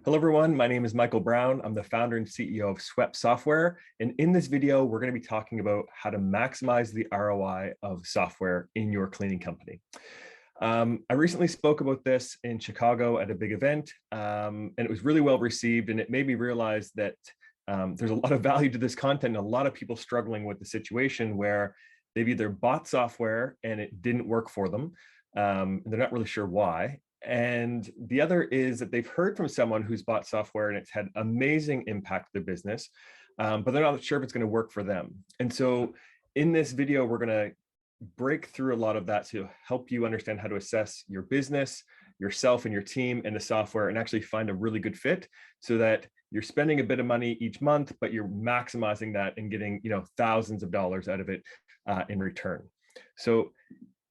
Hello, everyone. My name is Michael Brown. I'm the founder and CEO of Swept Software. And in this video, we're going to be talking about how to maximize the ROI of software in your cleaning company. I recently spoke about this in Chicago at a big event, and it was really well received. And it made me realize that there's a lot of value to this content and a lot of people struggling with the situation where they've either bought software and it didn't work for them. And they're not really sure why. And the other is that they've heard from someone who's bought software and it's had amazing impact to their business, but they're not sure if it's going to work for them. And so in this video, we're going to break through a lot of that to help you understand how to assess your business, yourself and your team and the software, and actually find a really good fit so that you're spending a bit of money each month, but you're maximizing that and getting, thousands of dollars out of it in return. So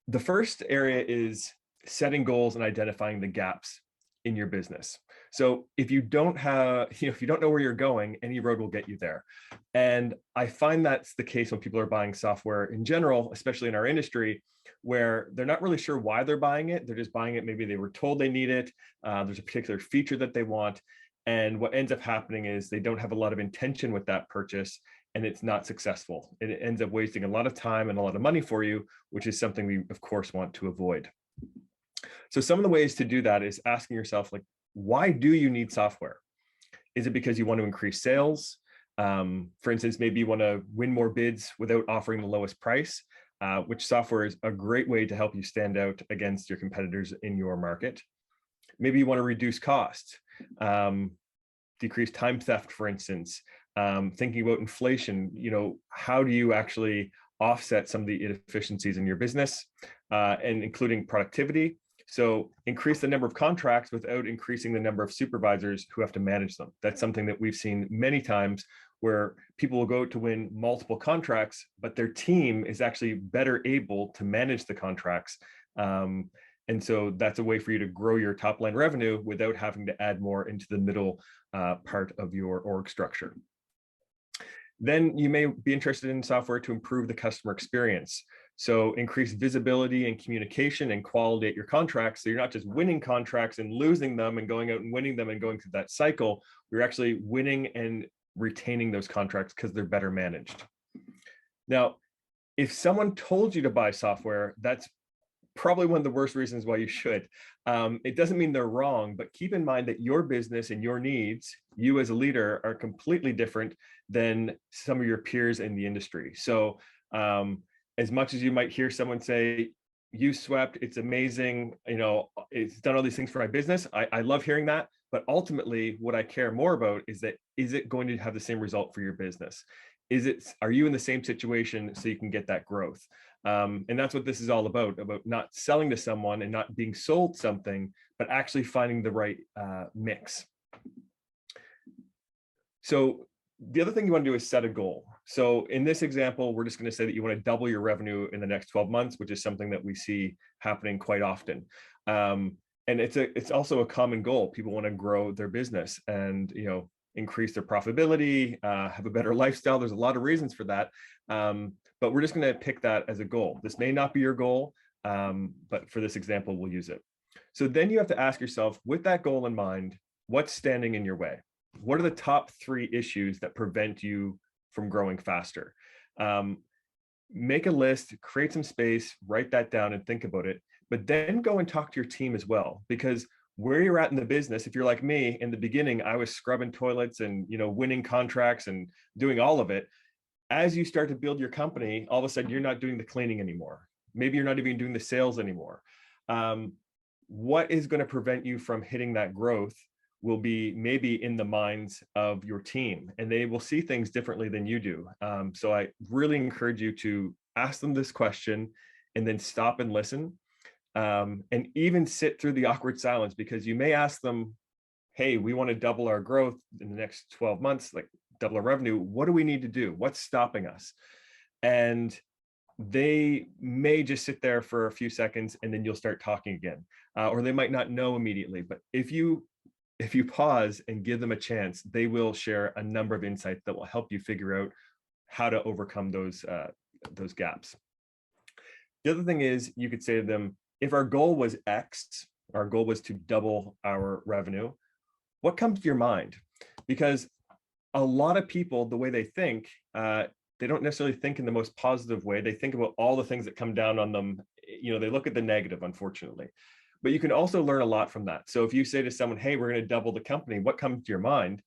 the first area is setting goals and identifying the gaps in your business. So if you don't have, if you don't know where you're going, any road will get you there. And I find that's the case when people are buying software in general, especially in our industry, where they're not really sure why they're buying it. They're just buying it. Maybe they were told they need it. There's a particular feature that they want. And what ends up happening is they don't have a lot of intention with that purchase and it's not successful. And it ends up wasting a lot of time and a lot of money for you, which is something we, of course, want to avoid. So some of the ways to do that is asking yourself, why do you need software? Is it because you want to increase sales? For instance, maybe you want to win more bids without offering the lowest price, which software is a great way to help you stand out against your competitors in your market. Maybe you want to reduce costs, decrease time theft, for instance, thinking about inflation, how do you actually offset some of the inefficiencies in your business, and including productivity. So increase the number of contracts without increasing the number of supervisors who have to manage them. That's something that we've seen many times where people will go to win multiple contracts, but their team is actually better able to manage the contracts. And so that's a way for you to grow your top line revenue without having to add more into the middle part of your org structure. Then you may be interested in software to improve the customer experience. So increase visibility and communication and quality at your contracts. So you're not just winning contracts and losing them and going out and winning them and going through that cycle. You're actually winning and retaining those contracts because they're better managed. Now, if someone told you to buy software, that's probably one of the worst reasons why you should. It doesn't mean they're wrong, but keep in mind that your business and your needs, you as a leader, are completely different than some of your peers in the industry. So as much as you might hear someone say, you Swept, it's amazing, it's done all these things for my business. I love hearing that. But ultimately, what I care more about is that, is it going to have the same result for your business? Are you in the same situation so you can get that growth? And that's what this is all about not selling to someone and not being sold something, but actually finding the right mix. So the other thing you want to do is set a goal. So in this example, we're just going to say that you want to double your revenue in the next 12 months, which is something that we see happening quite often. And it's also a common goal. People want to grow their business and, increase their profitability, have a better lifestyle. There's a lot of reasons for that. But we're just going to pick that as a goal. This may not be your goal, but for this example, we'll use it. So then you have to ask yourself, with that goal in mind, what's standing in your way? What are the top 3 issues that prevent you from growing faster? Make a list, create some space, write that down and think about it, but then go and talk to your team as well, because where you're at in the business, if you're like me, in the beginning, I was scrubbing toilets and, winning contracts and doing all of it. As you start to build your company, all of a sudden you're not doing the cleaning anymore. Maybe you're not even doing the sales anymore. What is going to prevent you from hitting that growth will be maybe in the minds of your team, and they will see things differently than you do. So I really encourage you to ask them this question and then stop and listen, and even sit through the awkward silence, because you may ask them, hey, we want to double our growth in the next 12 months, double our revenue. What do we need to do? What's stopping us? And they may just sit there for a few seconds and then you'll start talking again, or they might not know immediately. But if you pause and give them a chance, they will share a number of insights that will help you figure out how to overcome those gaps. The other thing is, you could say to them, if our goal was X, our goal was to double our revenue, what comes to your mind? Because a lot of people, the way they think, they don't necessarily think in the most positive way. They think about all the things that come down on them. They look at the negative, unfortunately. But you can also learn a lot from that. So if you say to someone, hey, we're going to double the company, what comes to your mind?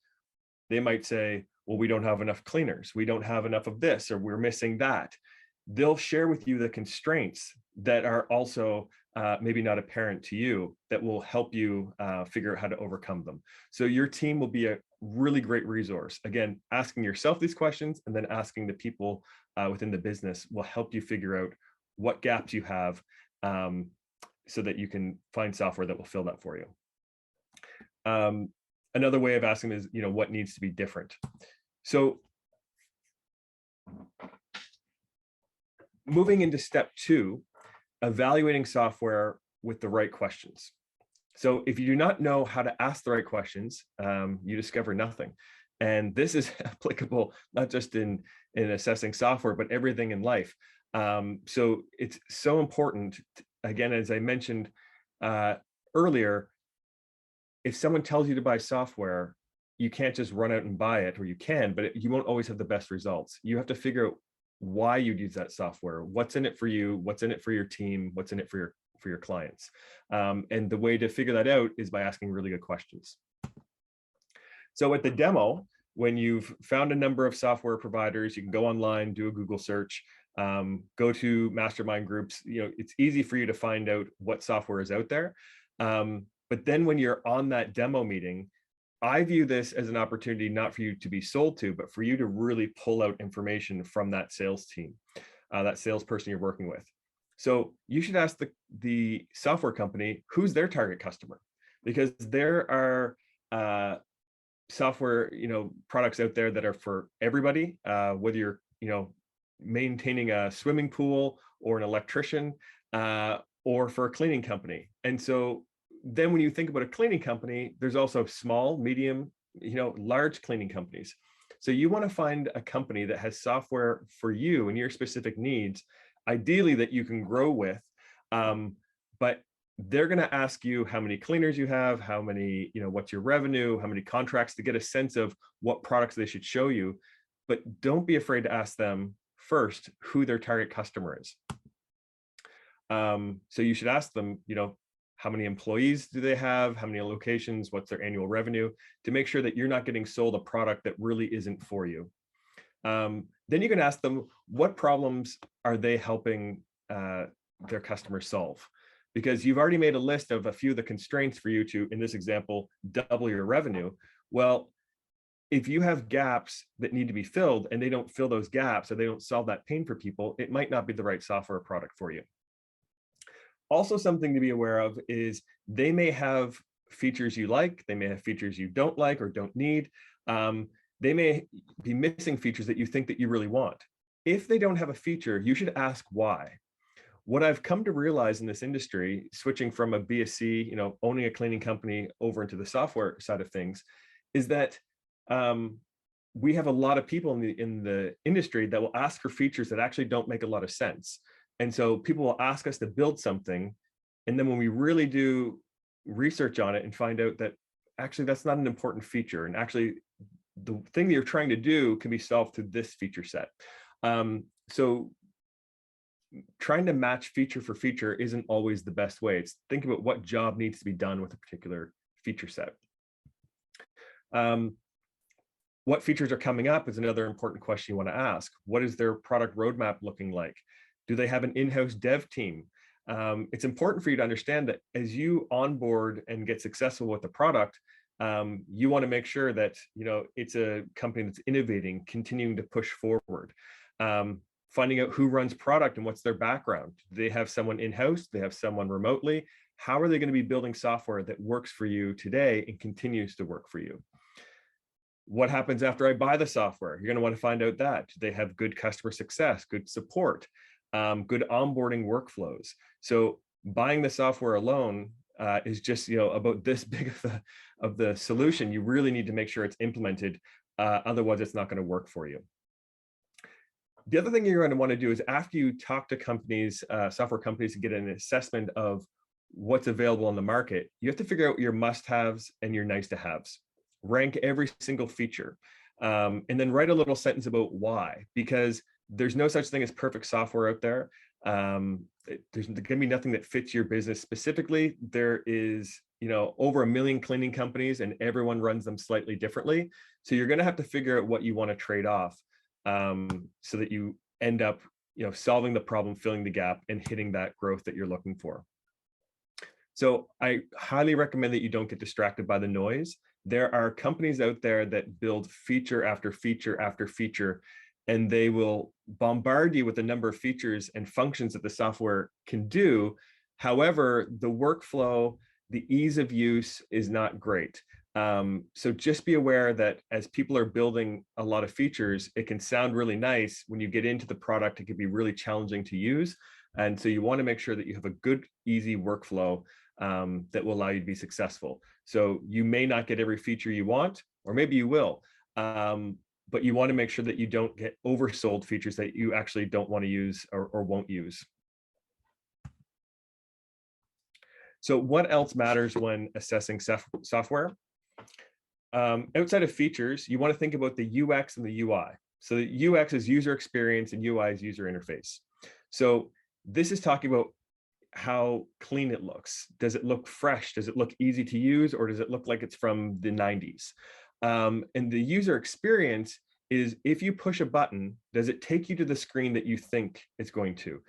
They might say, well, we don't have enough cleaners. We don't have enough of this, or we're missing that. They'll share with you the constraints that are also maybe not apparent to you that will help you figure out how to overcome them. So your team will be a really great resource. Again, asking yourself these questions and then asking the people within the business will help you figure out what gaps you have so that you can find software that will fill that for you. Another way of asking is, what needs to be different? So moving into step 2, evaluating software with the right questions. So if you do not know how to ask the right questions, you discover nothing. And this is applicable not just in assessing software, but everything in life. So it's so important, again, as I mentioned earlier, if someone tells you to buy software, you can't just run out and buy it, or you can, but you won't always have the best results. You have to figure out why you'd use that software, what's in it for you, what's in it for your team, what's in it for your clients. And the way to figure that out is by asking really good questions. So at the demo, when you've found a number of software providers, you can go online, do a Google search, go to mastermind groups. It's easy for you to find out what software is out there. But then when you're on that demo meeting, I view this as an opportunity not for you to be sold to, but for you to really pull out information from that sales team, that salesperson you're working with. So you should ask the software company, who's their target customer? Because there are software products out there that are for everybody, whether you're maintaining a swimming pool or an electrician or for a cleaning company. And so then when you think about a cleaning company, there's also small, medium, large cleaning companies. So you want to find a company that has software for you and your specific needs, ideally that you can grow with. But they're going to ask you how many cleaners you have, how many, what's your revenue, how many contracts, to get a sense of what products they should show you. But don't be afraid to ask them first who their target customer is. So you should ask them, how many employees do they have? How many locations? What's their annual revenue? To make sure that you're not getting sold a product that really isn't for you. Then you can ask them, what problems are they helping their customers solve? Because you've already made a list of a few of the constraints for you to, in this example, double your revenue. Well, if you have gaps that need to be filled and they don't fill those gaps, or they don't solve that pain for people, it might not be the right software product for you. Also, something to be aware of is they may have features you like, they may have features you don't like or don't need. They may be missing features that you think that you really want. If they don't have a feature, you should ask why. What I've come to realize in this industry, switching from a BSc, owning a cleaning company over into the software side of things, is that we have a lot of people in the industry that will ask for features that actually don't make a lot of sense. And so people will ask us to build something. And then when we really do research on it and find out that actually that's not an important feature, and actually the thing that you're trying to do can be solved through this feature set. So trying to match feature for feature isn't always the best way. It's think about what job needs to be done with a particular feature set. What features are coming up is another important question you want to ask. What is their product roadmap looking like? Do they have an in-house dev team? It's important for you to understand that as you onboard and get successful with the product, you want to make sure that it's a company that's innovating, continuing to push forward. Finding out who runs product and what's their background. Do they have someone in-house? Do they have someone remotely? How are they going to be building software that works for you today and continues to work for you? What happens after I buy the software? You're going to want to find out that. Do they have good customer success, good support, good onboarding workflows? So buying the software alone is just about this big of the solution. You really need to make sure it's implemented. Otherwise, it's not going to work for you. The other thing you're going to want to do is after you talk to companies, software companies, to get an assessment of what's available on the market, you have to figure out your must-haves and your nice-to-haves. rank every single feature, and then write a little sentence about why, because there's no such thing as perfect software out there. There's going to be nothing that fits your business specifically. There is, over 1 million cleaning companies, and everyone runs them slightly differently. So you're going to have to figure out what you want to trade off, so that you end up, solving the problem, filling the gap, and hitting that growth that you're looking for. So I highly recommend that you don't get distracted by the noise. There are companies out there that build feature after feature after feature, and they will bombard you with the number of features and functions that the software can do. However, the workflow, the ease of use is not great. So just be aware that as people are building a lot of features, it can sound really nice. When you get into the product, it can be really challenging to use. And so you want to make sure that you have a good, easy workflow that will allow you to be successful. So you may not get every feature you want, or maybe you will. But you want to make sure that you don't get oversold features that you actually don't want to use or won't use. So what else matters when assessing software? Outside of features, you want to think about the UX and the UI. So the UX is user experience and UI is user interface. So this is talking about how clean it looks. Does it look fresh? Does it look easy to use? Or does it look like it's from the 90s? And the user experience is, if you push a button, does it take you to the screen that you think it's going to?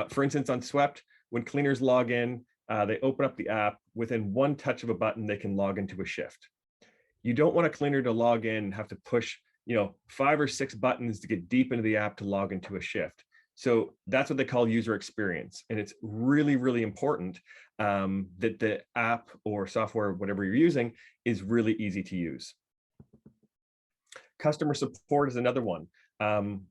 For instance, on Swept, when cleaners log in, they open up the app. Within one touch of a button, they can log into a shift. You don't want a cleaner to log in and have to push 5 or 6 buttons to get deep into the app to log into a shift. So that's what they call user experience. And it's really, really important that the app or software, whatever you're using, is really easy to use. Customer support is another one.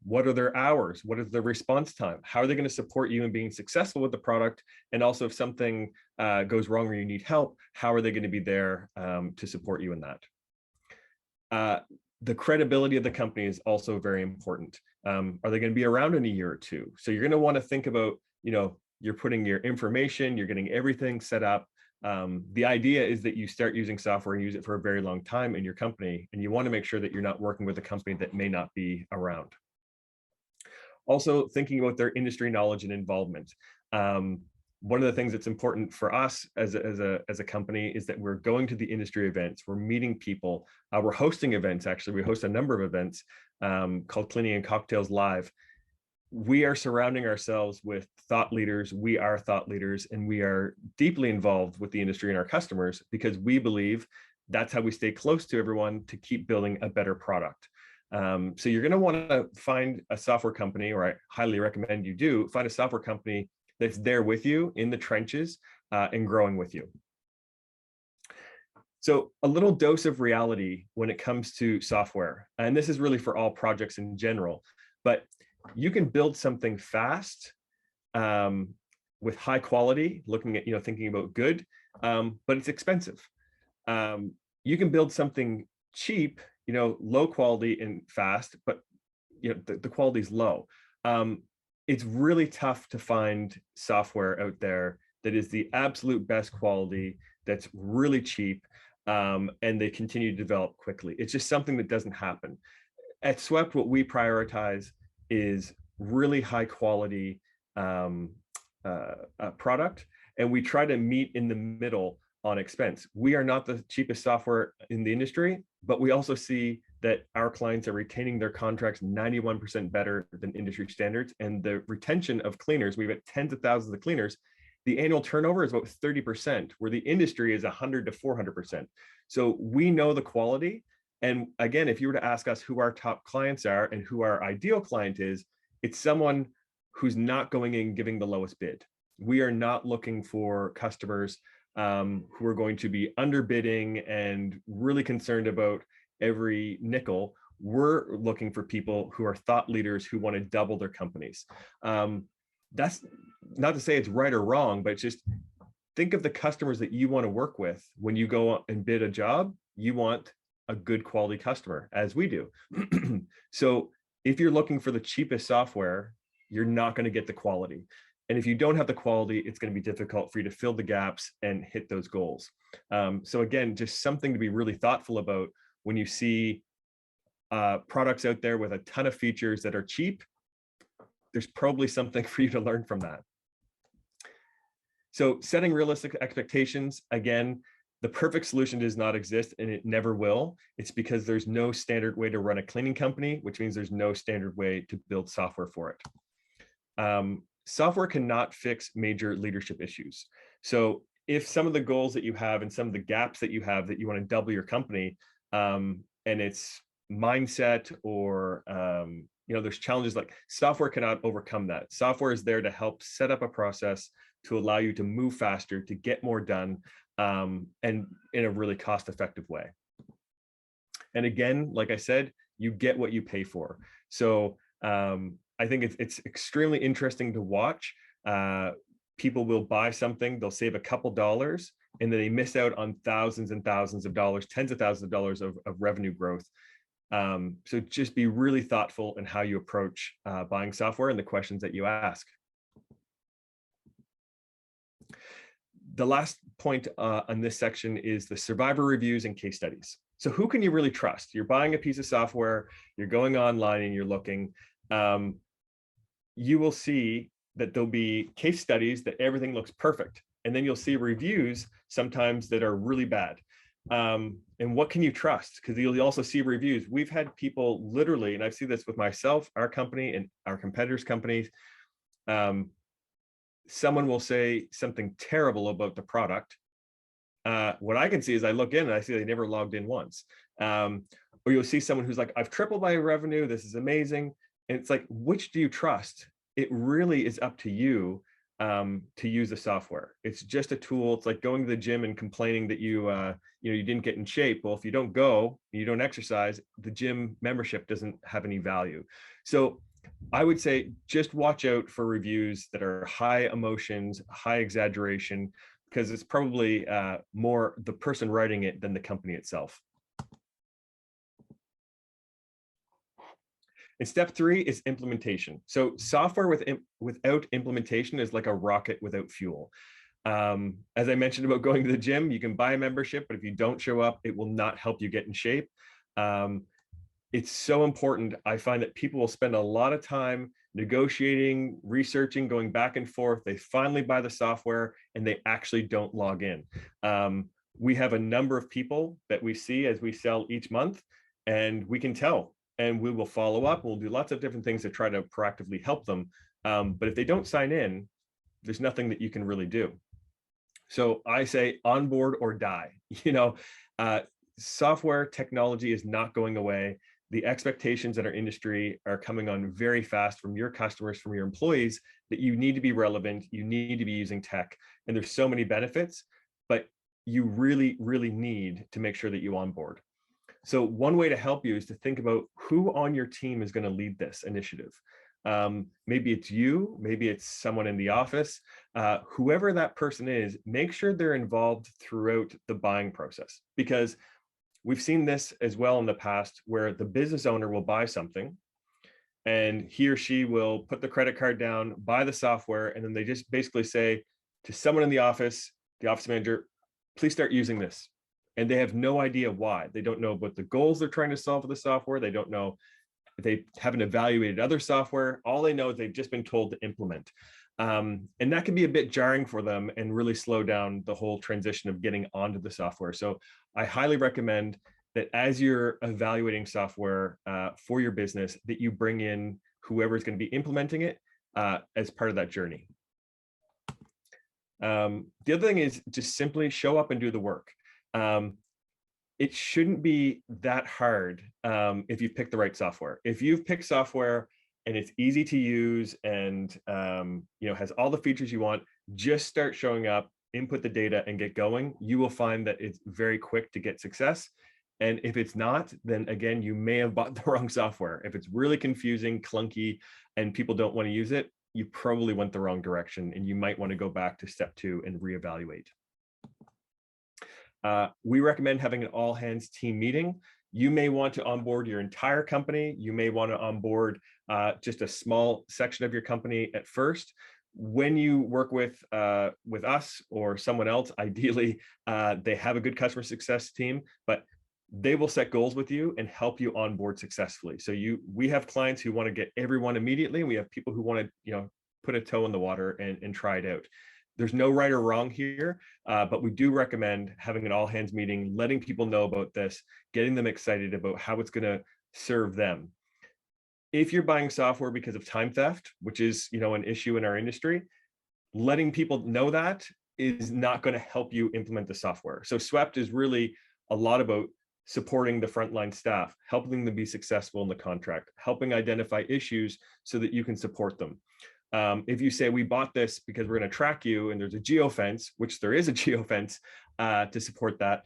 What are their hours? What is their response time? How are they going to support you in being successful with the product? And also, if something goes wrong or you need help, how are they going to be there to support you in that? The credibility of the company is also very important. Are they going to be around in a year or two? So you're going to want to think about, you're putting your information, you're getting everything set up. The idea is that you start using software and use it for a very long time in your company, and you want to make sure that you're not working with a company that may not be around. Also, thinking about their industry knowledge and involvement. One of the things that's important for us as a company is that we're going to the industry events, we're meeting people, we're hosting events. Actually, we host a number of events called Cleaning and Cocktails Live. We are surrounding ourselves with thought leaders. We are thought leaders, and we are deeply involved with the industry and our customers, because we believe that's how we stay close to everyone to keep building a better product. So you're going to want to find a software company, or I highly recommend you do, find a software company that's there with you in the trenches and growing with you. So a little dose of reality when it comes to software, and this is really for all projects in general, but you can build something fast with high quality, looking at, thinking about good, but it's expensive. You can build something cheap, low quality and fast, but the quality is low. It's really tough to find software out there that is the absolute best quality, that's really cheap, and they continue to develop quickly. It's just something that doesn't happen. At Swept, what we prioritize is really high quality product, and we try to meet in the middle on expense. We are not the cheapest software in the industry, but we also see that our clients are retaining their contracts 91% better than industry standards. And the retention of cleaners, we've got tens of thousands of cleaners, the annual turnover is about 30%, where the industry is 100 to 400%. So we know the quality. And again, if you were to ask us who our top clients are and who our ideal client is, it's someone who's not going in giving the lowest bid. We are not looking for customers who are going to be underbidding and really concerned about every nickel. We're looking for people who are thought leaders who want to double their companies. That's not to say it's right or wrong, but just think of the customers that you want to work with. When you go and bid a job, you want a good quality customer, as we do. So if you're looking for the cheapest software, you're not going to get the quality. And if you don't have the quality, it's going to be difficult for you to fill the gaps and hit those goals. So again, just something to be really thoughtful about when you see products out there with a ton of features that are cheap. There's probably something for you to learn from that. So setting realistic expectations, again, the perfect solution does not exist and it never will. It's because there's no standard way to run a cleaning company, which means there's no standard way to build software for it. Software cannot fix major leadership issues. So if some of the goals that you have and some of the gaps that you have that you want to double your company, and it's mindset or there's challenges, like software cannot overcome that. Software is there to help set up a process to allow you to move faster, to get more done, and in a really cost-effective way. And again, like I said, you get what you pay for. So I think it's extremely interesting to watch. People will buy something, they'll save a couple dollars, and then they miss out on thousands and thousands of dollars, tens of thousands of dollars of revenue growth. So just be really thoughtful in how you approach buying software and the questions that you ask. The last point on this section is the survivor reviews and case studies. So who can you really trust? You're buying a piece of software, you're going online and you're looking. You will see that there'll be case studies that everything looks perfect. And then you'll see reviews sometimes that are really bad. And what can you trust? Because you'll also see reviews. We've had people literally, and I've seen this with myself, our company, and our competitors' companies. Someone will say something terrible about the product. What I can see is I look in and I see they never logged in once. Or you'll see someone who's like, I've tripled my revenue. This is amazing. And it's like, which do you trust? It really is up to you to use the software. It's just a tool. It's like going to the gym and complaining that you didn't get in shape. Well, if you don't go, you don't exercise, the gym membership doesn't have any value. So I would say just watch out for reviews that are high emotions, high exaggeration, because it's probably more the person writing it than the company itself. And step 3 is implementation. So software without implementation is like a rocket without fuel. As I mentioned about going to the gym, you can buy a membership, but if you don't show up, it will not help you get in shape. It's so important. I find that people will spend a lot of time negotiating, researching, going back and forth. They finally buy the software and they actually don't log in. We have a number of people that we see as we sell each month, and we can tell. And we will follow up. We'll do lots of different things to try to proactively help them. But if they don't sign in, there's nothing that you can really do. So I say onboard or die. Software technology is not going away. The expectations in our industry are coming on very fast from your customers, from your employees, that you need to be relevant, you need to be using tech. And there's so many benefits, but you really, really need to make sure that you onboard. So one way to help you is to think about who on your team is going to lead this initiative. Maybe it's you, maybe it's someone in the office, whoever that person is, make sure they're involved throughout the buying process, because we've seen this as well in the past where the business owner will buy something and he or she will put the credit card down, buy the software, and then they just basically say to someone in the office manager, please start using this. And they have no idea why. They don't know what the goals they're trying to solve with the software. They don't know, they haven't evaluated other software. All they know is they've just been told to implement. And that can be a bit jarring for them and really slow down the whole transition of getting onto the software. So I highly recommend that as you're evaluating software for your business, that you bring in whoever is going to be implementing it as part of that journey. The other thing is just simply show up and do the work. It shouldn't be that hard if you've picked the right software. If you've picked software and it's easy to use and has all the features you want, just start showing up, input the data, and get going. You will find that it's very quick to get success. And if it's not, then again, you may have bought the wrong software. If it's really confusing, clunky, and people don't want to use it, you probably went the wrong direction, and you might want to go back to step 2 and reevaluate. We recommend having an all-hands team meeting. You may want to onboard your entire company. You may want to onboard just a small section of your company at first. when you work with us or someone else, ideally, they have a good customer success team, but they will set goals with you and help you onboard successfully. So we have clients who want to get everyone immediately, and we have people who want to, put a toe in the water and try it out. There's no right or wrong here, but we do recommend having an all hands meeting, letting people know about this, getting them excited about how it's going to serve them. If you're buying software because of time theft, which is, an issue in our industry, letting people know that is not going to help you implement the software. So SWEPT is really a lot about supporting the frontline staff, helping them be successful in the contract, helping identify issues so that you can support them. If you say, we bought this because we're going to track you and there's a geofence, which there is a geofence to support that,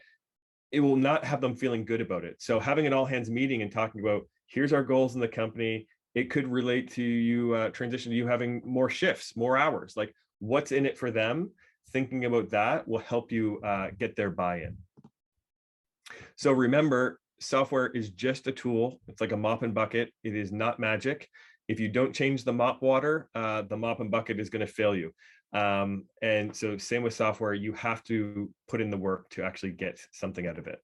it will not have them feeling good about it. So having an all hands meeting and talking about, here's our goals in the company, it could relate to you transition to you having more shifts, more hours, like what's in it for them. Thinking about that will help you get their buy-in. So remember, software is just a tool. It's like a mop and bucket. It is not magic. If you don't change the mop water, the mop and bucket is going to fail you. And so same with software, you have to put in the work to actually get something out of it.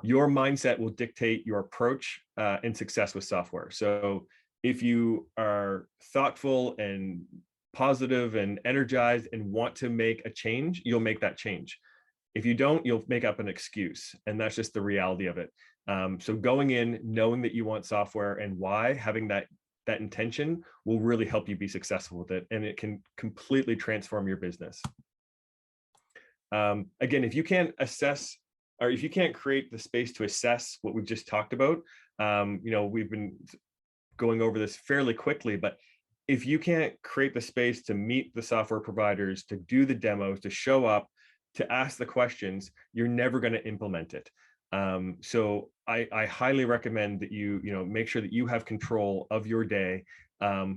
Your mindset will dictate your approach and success with software. So if you are thoughtful and positive and energized and want to make a change, you'll make that change. If you don't, you'll make up an excuse. And that's just the reality of it. So going in, knowing that you want software and why, having that intention will really help you be successful with it. And it can completely transform your business. Again, if you can't assess, or if you can't create the space to assess what we've just talked about, we've been going over this fairly quickly, but if you can't create the space to meet the software providers, to do the demos, to show up, to ask the questions, you're never going to implement it. So I highly recommend that you make sure that you have control of your day,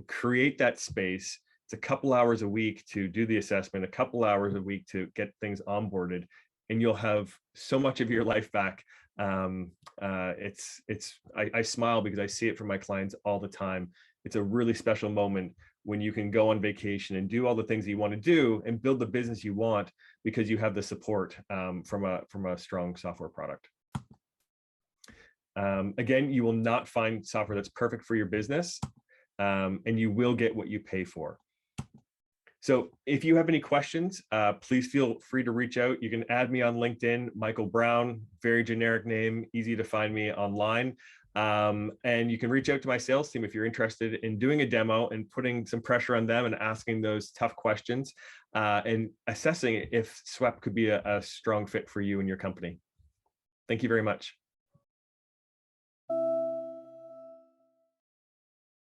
create that space. It's a couple hours a week to do the assessment, a couple hours a week to get things onboarded, and you'll have so much of your life back. I smile because I see it from my clients all the time. It's a really special moment when you can go on vacation and do all the things you want to do and build the business you want because you have the support from a strong software product. Again, you will not find software that's perfect for your business, and you will get what you pay for. So if you have any questions, please feel free to reach out. You can add me on LinkedIn, Michael Brown, very generic name, easy to find me online. And you can reach out to my sales team if you're interested in doing a demo and putting some pressure on them and asking those tough questions and assessing if SWEPT could be a strong fit for you and your company. Thank you very much.